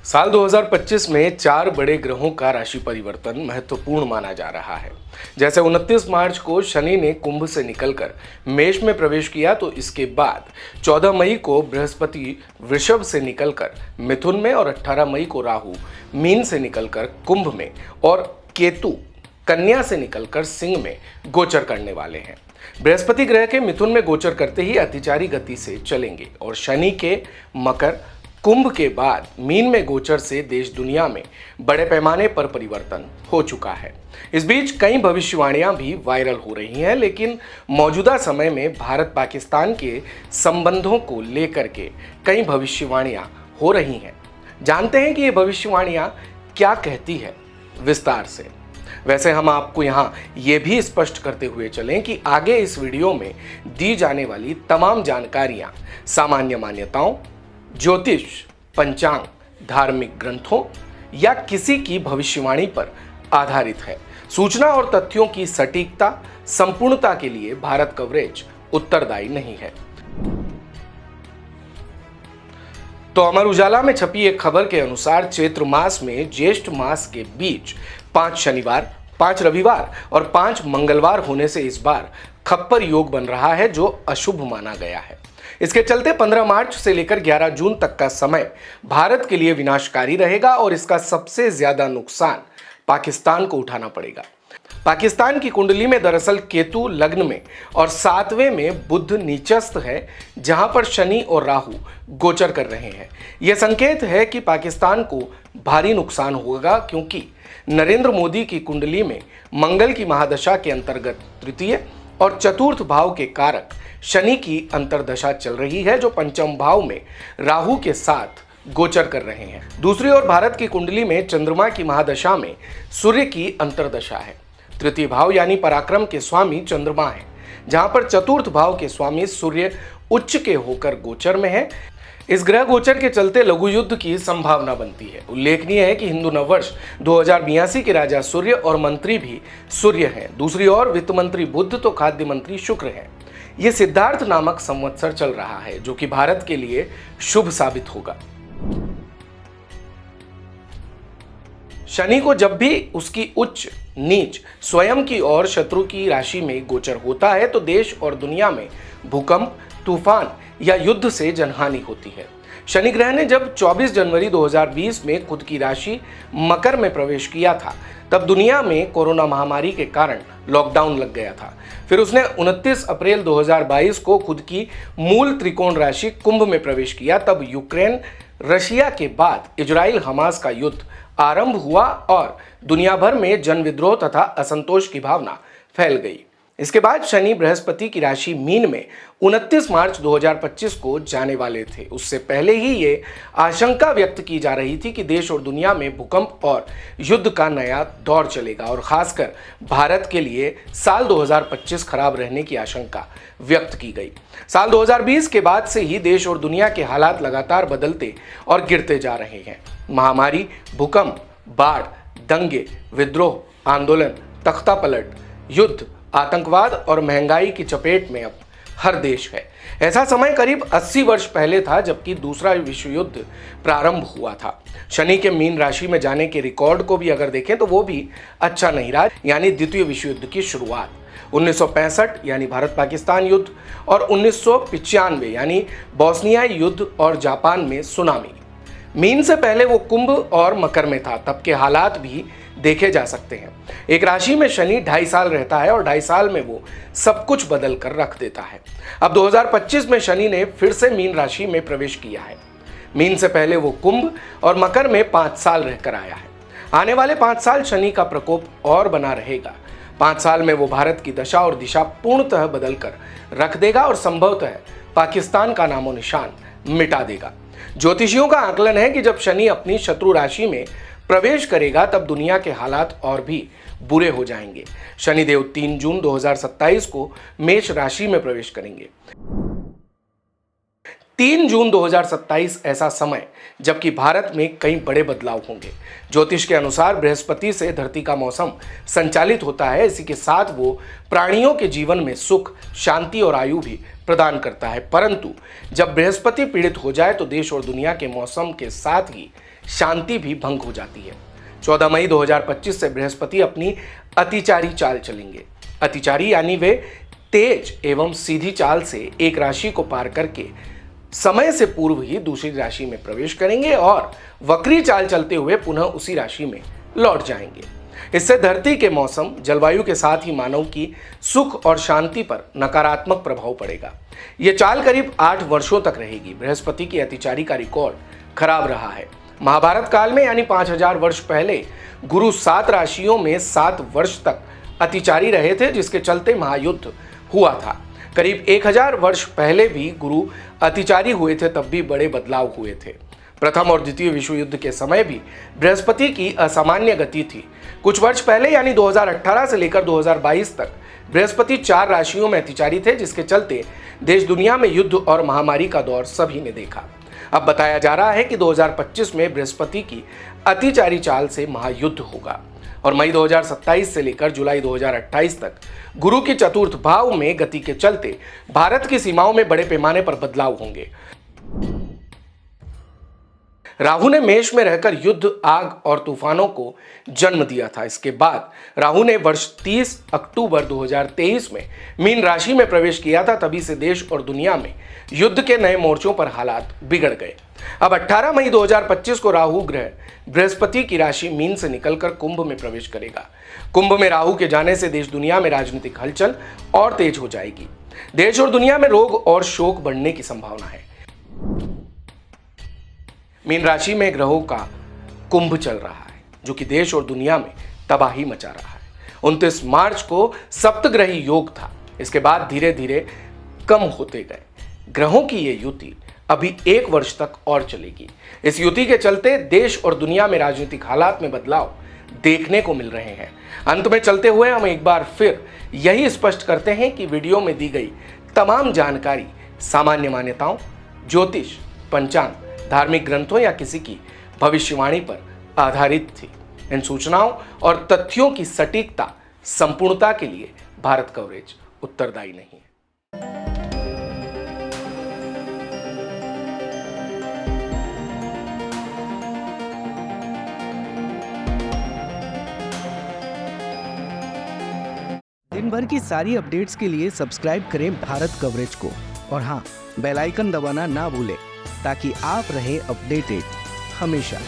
साल 2025 में 4 बड़े ग्रहों का राशि परिवर्तन महत्वपूर्ण माना जा रहा है। जैसे 29 मार्च को शनि ने कुंभ से निकलकर मेष में प्रवेश किया, तो इसके बाद 14 मई को बृहस्पति वृषभ से निकलकर मिथुन में और 18 मई को राहु मीन से निकलकर कुंभ में और केतु कन्या से निकलकर सिंह में गोचर करने वाले हैं। बृहस्पति ग्रह के मिथुन में गोचर करते ही अतिचारी गति से चलेंगे और शनि के मकर कुंभ के बाद मीन में गोचर से देश दुनिया में बड़े पैमाने पर परिवर्तन हो चुका है। इस बीच कई भविष्यवाणियां भी वायरल हो रही हैं, लेकिन मौजूदा समय में भारत पाकिस्तान के संबंधों को लेकर के कई भविष्यवाणियां हो रही हैं। जानते हैं कि ये भविष्यवाणियां क्या कहती है विस्तार से। वैसे हम आपको यहाँ ये भी स्पष्ट करते हुए चलें कि आगे इस वीडियो में दी जाने वाली तमाम जानकारियाँ सामान्य मान्यताओं, ज्योतिष, पंचांग, धार्मिक ग्रंथों या किसी की भविष्यवाणी पर आधारित है। सूचना और तथ्यों की सटीकता, संपूर्णता के लिए भारत कवरेज उत्तरदायी नहीं है। तो अमर उजाला में छपी एक खबर के अनुसार चैत्र मास में ज्येष्ठ मास के बीच 5 शनिवार, 5 रविवार और 5 मंगलवार होने से इस बार खप्पर योग बन रहा है, जो अशुभ माना गया है। इसके चलते 15 मार्च से लेकर 11 जून तक का समय भारत के लिए विनाशकारी रहेगा और इसका सबसे ज्यादा नुकसान पाकिस्तान को उठाना पड़ेगा। पाकिस्तान की कुंडली में दरअसल केतु लग्न में और 7वें में बुध नीचस्थ है, जहां पर शनि और राहु गोचर कर रहे हैं। यह संकेत है कि पाकिस्तान को भारी नुकसान होगा, क्योंकि नरेंद्र मोदी की कुंडली में मंगल की महादशा के अंतर्गत तृतीय और चतुर्थ भाव के कारक शनि की अंतर्दशा चल रही है, जो पंचम भाव में राहु के साथ गोचर कर रहे हैं। दूसरी ओर भारत की कुंडली में चंद्रमा की महादशा में सूर्य की अंतर्दशा है। तृतीय भाव यानी पराक्रम के स्वामी चंद्रमा है, जहां पर चतुर्थ भाव के स्वामी सूर्य उच्च के होकर गोचर में है। इस ग्रह गोचर के चलते लघु युद्ध की संभावना बनती है। उल्लेखनीय है कि हिंदू नववर्ष 2082 के राजा सूर्य और मंत्री भी सूर्य हैं। दूसरी ओर वित्त मंत्री बुध तो खाद्य मंत्री शुक्र हैं। यह सिद्धार्थ नामक संवत्सर चल रहा है, जो कि भारत के लिए शुभ साबित होगा। शनि को जब भी उसकी उच्च नीच स्वयं की और शत्रु की राशि में गोचर होता है, तो देश और दुनिया में भूकंप, तूफान या युद्ध से जनहानि होती है। शनि ग्रह ने जब 24 जनवरी 2020 में खुद की राशि मकर में प्रवेश किया था, तब दुनिया में कोरोना महामारी के कारण लॉकडाउन लग गया था। फिर उसने 29 अप्रैल 2022 को खुद की मूल त्रिकोण राशि कुंभ में प्रवेश किया। तब यूक्रेन रशिया के बाद इजराइल हमास का युद्ध आरंभ हुआ और दुनिया भर में जन विद्रोह तथा असंतोष की भावना फैल गई। इसके बाद शनि बृहस्पति की राशि मीन में 29 मार्च 2025 को जाने वाले थे। उससे पहले ही ये आशंका व्यक्त की जा रही थी कि देश और दुनिया में भूकंप और युद्ध का नया दौर चलेगा और खासकर भारत के लिए साल 2025 खराब रहने की आशंका व्यक्त की गई। साल 2020 के बाद से ही देश और दुनिया के हालात लगातार बदलते और गिरते जा रहे हैं। महामारी, भूकंप, बाढ़, दंगे, विद्रोह, आंदोलन, तख्ता पलट, युद्ध, आतंकवाद और महंगाई की चपेट में अब हर देश है। ऐसा समय करीब 80 वर्ष पहले था, जबकि दूसरा विश्व युद्ध प्रारंभ हुआ था। शनि के मीन राशि में जाने के रिकॉर्ड को भी अगर देखें तो वो भी अच्छा नहीं रहा, यानी द्वितीय विश्व युद्ध की शुरुआत 1965 यानी भारत पाकिस्तान युद्ध और 1995 यानी बोस्निया युद्ध और जापान में सुनामी। मीन से पहले वो कुंभ और मकर में था, तब के हालात भी देखे जा सकते हैं। एक राशि में शनि 2.5 साल रहता है और 2.5 साल में वो सब कुछ बदल कर रख देता है। अब 2025 में शनि ने फिर से मीन राशि में प्रवेश किया है। मीन से पहले वो कुंभ और मकर में 5 साल रहकर आया है। आने वाले 5 साल शनि का प्रकोप और बना रहेगा। 5 साल में वो भारत की दशा और दिशा पूर्णतः बदल कर रख देगा और संभवतः पाकिस्तान का नामो निशान मिटा देगा। ज्योतिषियों का आकलन है कि जब शनि अपनी शत्रु राशि में प्रवेश करेगा, तब दुनिया के हालात और भी बुरे हो जाएंगे। शनिदेव 3 जून 2027 को मेष राशि में प्रवेश करेंगे। 3 जून 2027 ऐसा समय जबकि भारत में कई बड़े बदलाव होंगे। ज्योतिष के अनुसार बृहस्पति से धरती का मौसम संचालित होता है। इसी के साथ वो प्राणियों के जीवन में सुख, शांति और आयु भी प्रदान करता है। परंतु जब बृहस्पति पीड़ित हो जाए तो देश और दुनिया के मौसम के साथ ही शांति भी भंग हो जाती है। 14 मई 2025 से बृहस्पति अपनी अतिचारी चाल चलेंगे। अतिचारी यानी वे तेज एवं सीधी चाल से एक राशि को पार करके समय से पूर्व ही दूसरी राशि में प्रवेश करेंगे और वक्री चाल चलते हुए पुनः उसी राशि में लौट जाएंगे। इससे धरती के मौसम, जलवायु के साथ ही मानव की सुख और शांति पर नकारात्मक प्रभाव पड़ेगा। ये चाल करीब 8 वर्षों तक रहेगी। बृहस्पति की अतिचारी का रिकॉर्ड खराब रहा है। महाभारत काल में यानी 5000 वर्ष पहले गुरु 7 राशियों में 7 वर्ष तक अतिचारी रहे थे, जिसके चलते महायुद्ध हुआ था। करीब 1000 वर्ष पहले भी गुरु अतिचारी हुए थे, तब भी बड़े बदलाव हुए थे। प्रथम और द्वितीय विश्व युद्ध के समय भी बृहस्पति की असामान्य गति थी। कुछ वर्ष पहले यानी 2018 से लेकर 2022 तक बृहस्पति 4 राशियों में अतिचारी थे, जिसके चलते देश दुनिया में युद्ध और महामारी का दौर सभी ने देखा। अब बताया जा रहा है कि 2025 में बृहस्पति की अतिचारी चाल से महायुद्ध होगा और मई 2027 से लेकर जुलाई 2028 तक गुरु की चतुर्थ भाव में गति के चलते भारत की सीमाओं में बड़े पैमाने पर बदलाव होंगे। राहु ने मेष में रहकर युद्ध, आग और तूफानों को जन्म दिया था। इसके बाद राहु ने वर्ष 30 अक्टूबर 2023 में मीन राशि में प्रवेश किया था। तभी से देश और दुनिया में युद्ध के नए मोर्चों पर हालात बिगड़ गए। अब 18 मई 2025 को राहु ग्रह बृहस्पति की राशि मीन से निकलकर कुंभ में प्रवेश करेगा। कुंभ में राहु के जाने से देश दुनिया में राजनीतिक हलचल और तेज हो जाएगी। देश और दुनिया में रोग और शोक बढ़ने की संभावना है। मीन राशि में ग्रहों का कुंभ चल रहा है, जो कि देश और दुनिया में तबाही मचा रहा है। 29 मार्च को सप्तग्रही योग था। इसके बाद धीरे धीरे कम होते गए। ग्रहों की ये युति अभी 1 वर्ष तक और चलेगी। इस युति के चलते देश और दुनिया में राजनीतिक हालात में बदलाव देखने को मिल रहे हैं। अंत में चलते हुए हम एक बार फिर यही स्पष्ट करते हैं कि वीडियो में दी गई तमाम जानकारी सामान्य मान्यताओं, ज्योतिष, पंचांग, धार्मिक ग्रंथों या किसी की भविष्यवाणी पर आधारित थी। इन सूचनाओं और तथ्यों की सटीकता, संपूर्णता के लिए भारत कवरेज उत्तरदायी नहीं है। दिन भर की सारी अपडेट्स के लिए सब्सक्राइब करें भारत कवरेज को और हाँ, बेल आइकन दबाना ना भूलें ताकि आप रहे अपडेटेड हमेशा।